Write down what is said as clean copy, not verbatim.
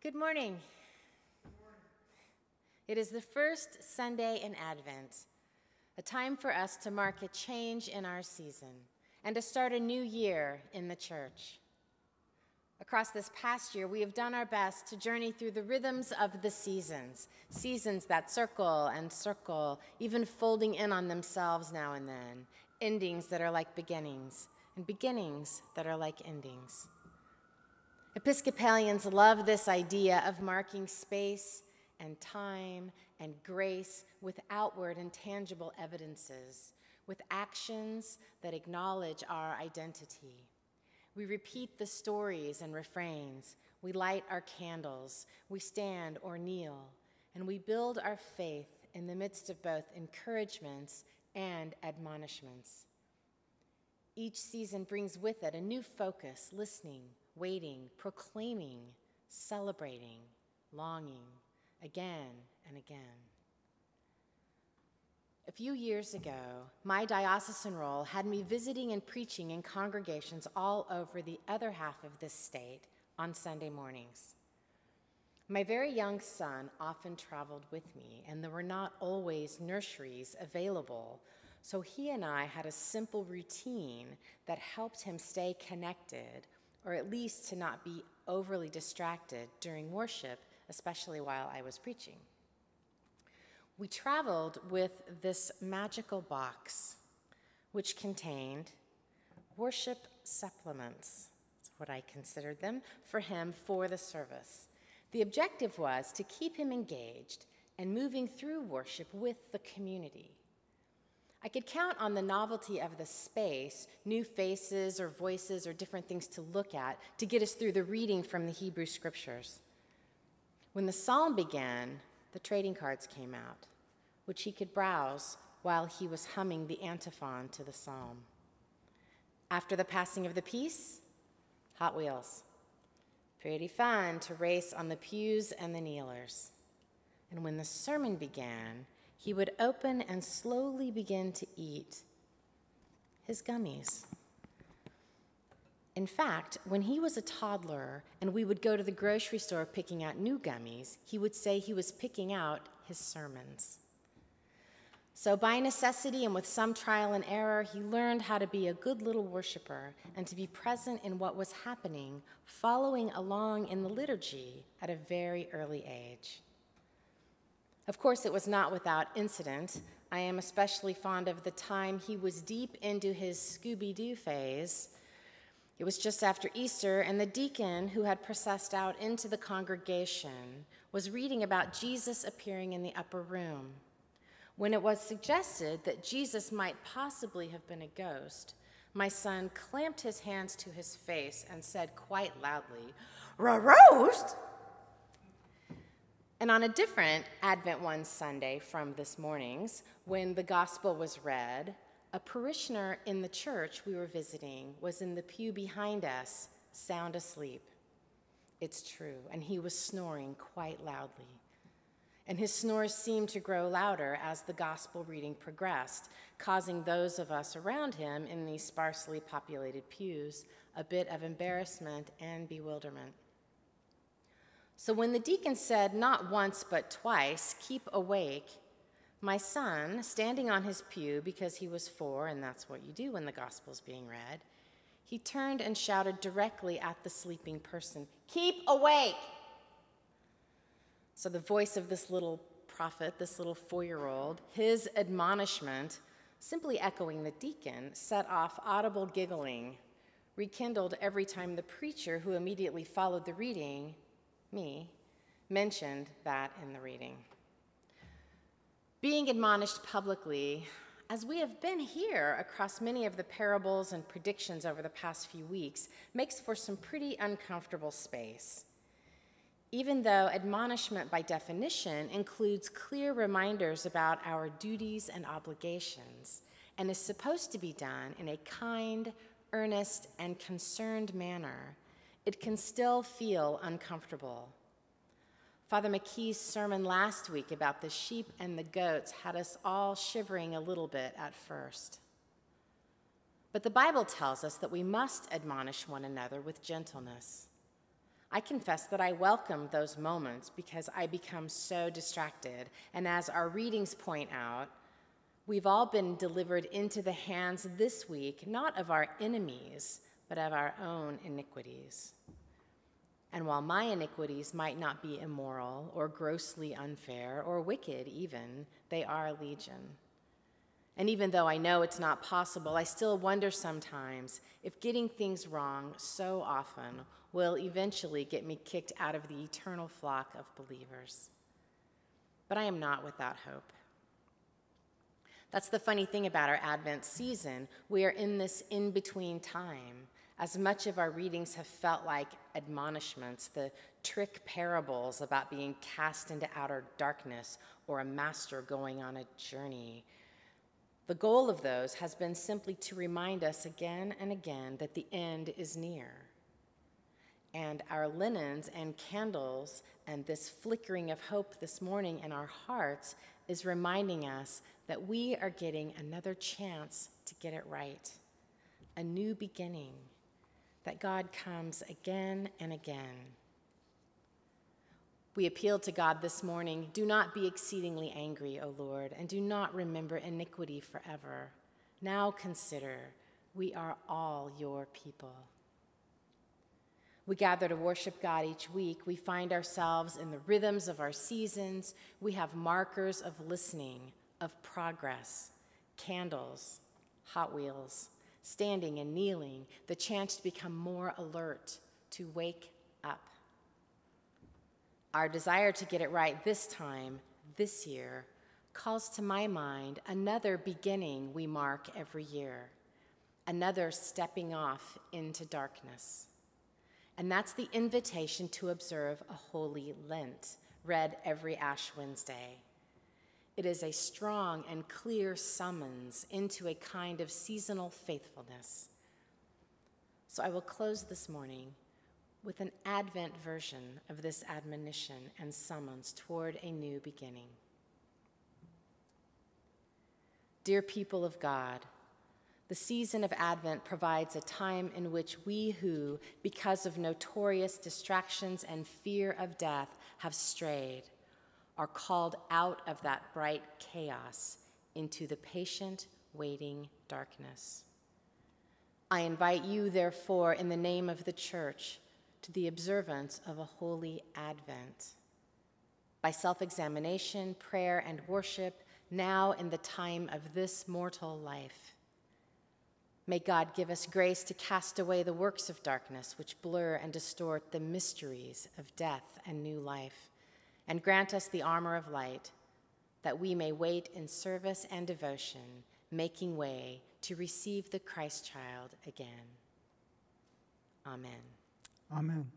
Good morning. It is the first Sunday in Advent, a time for us to mark a change in our season and to start a new year in the church. Across this past year, we have done our best to journey through the rhythms of the seasons that circle and circle, even folding in on themselves now and then, endings that are like beginnings, and beginnings that are like endings. Episcopalians love this idea of marking space and time and grace with outward and tangible evidences, with actions that acknowledge our identity. We repeat the stories and refrains, we light our candles, we stand or kneel, and we build our faith in the midst of both encouragements and admonishments. Each season brings with it a new focus, listening, waiting, proclaiming, celebrating, longing, again and again. A few years ago, my diocesan role had me visiting and preaching in congregations all over the other half of this state on Sunday mornings. My very young son often traveled with me, and there were not always nurseries available, so he and I had a simple routine that helped him stay connected, or at least to not be overly distracted during worship, especially while I was preaching. We traveled with this magical box, which contained worship supplements. That's what I considered them for him for the service. The objective was to keep him engaged and moving through worship with the community. I could count on the novelty of the space, new faces or voices or different things to look at to get us through the reading from the Hebrew scriptures. When the psalm began, the trading cards came out, which he could browse while he was humming the antiphon to the psalm. After the passing of the piece, Hot Wheels. Pretty fun to race on the pews and the kneelers. And when the sermon began, he would open and slowly begin to eat his gummies. In fact, when he was a toddler and we would go to the grocery store picking out new gummies, he would say he was picking out his sermons. So by necessity and with some trial and error, he learned how to be a good little worshiper and to be present in what was happening, following along in the liturgy at a very early age. Of course, it was not without incident. I am especially fond of the time he was deep into his Scooby-Doo phase. It was just after Easter, and the deacon who had processed out into the congregation was reading about Jesus appearing in the upper room. When it was suggested that Jesus might possibly have been a ghost, my son clamped his hands to his face and said quite loudly, "Roast?" And on a different Advent one Sunday from this morning's, when the gospel was read, a parishioner in the church we were visiting was in the pew behind us, sound asleep. It's true, and he was snoring quite loudly. And his snores seemed to grow louder as the gospel reading progressed, causing those of us around him in these sparsely populated pews a bit of embarrassment and bewilderment. So when the deacon said not once but twice, "Keep awake," my son, standing on his pew because he was 4, and that's what you do when the gospel's being read, he turned and shouted directly at the sleeping person, "Keep awake!" So the voice of this little prophet, this little 4-year-old, his admonishment, simply echoing the deacon, set off audible giggling, rekindled every time the preacher, who immediately followed the reading, me, mentioned that in the reading. Being admonished publicly, as we have been here across many of the parables and predictions over the past few weeks, makes for some pretty uncomfortable space. Even though admonishment by definition includes clear reminders about our duties and obligations and is supposed to be done in a kind, earnest, and concerned manner, it can still feel uncomfortable. Father McKee's sermon last week about the sheep and the goats had us all shivering a little bit at first. But the Bible tells us that we must admonish one another with gentleness. I confess that I welcome those moments because I become so distracted. And as our readings point out, we've all been delivered into the hands this week, not of our enemies, but of our own iniquities. And while my iniquities might not be immoral or grossly unfair or wicked even, they are legion. And even though I know it's not possible, I still wonder sometimes if getting things wrong so often will eventually get me kicked out of the eternal flock of believers. But I am not without hope. That's the funny thing about our Advent season. We are in this in-between time. As much of our readings have felt like admonishments, the trick parables about being cast into outer darkness or a master going on a journey. The goal of those has been simply to remind us again and again that the end is near. And our linens and candles and this flickering of hope this morning in our hearts is reminding us that we are getting another chance to get it right, a new beginning, that God comes again and again. We appeal to God this morning, do not be exceedingly angry, O Lord, and do not remember iniquity forever. Now consider, we are all your people. We gather to worship God each week. We find ourselves in the rhythms of our seasons. We have markers of listening, of progress, candles, Hot Wheels, standing and kneeling, the chance to become more alert, to wake up. Our desire to get it right this time, this year, calls to my mind another beginning we mark every year, another stepping off into darkness. And that's the invitation to observe a holy Lent, read every Ash Wednesday. It is a strong and clear summons into a kind of seasonal faithfulness. So I will close this morning with an Advent version of this admonition and summons toward a new beginning. Dear people of God, the season of Advent provides a time in which we who, because of notorious distractions and fear of death, have strayed, are called out of that bright chaos into the patient, waiting darkness. I invite you, therefore, in the name of the Church, to the observance of a holy Advent. By self-examination, prayer, and worship, now in the time of this mortal life. May God give us grace to cast away the works of darkness which blur and distort the mysteries of death and new life, and grant us the armor of light, that we may wait in service and devotion, making way to receive the Christ child again. Amen. Amen.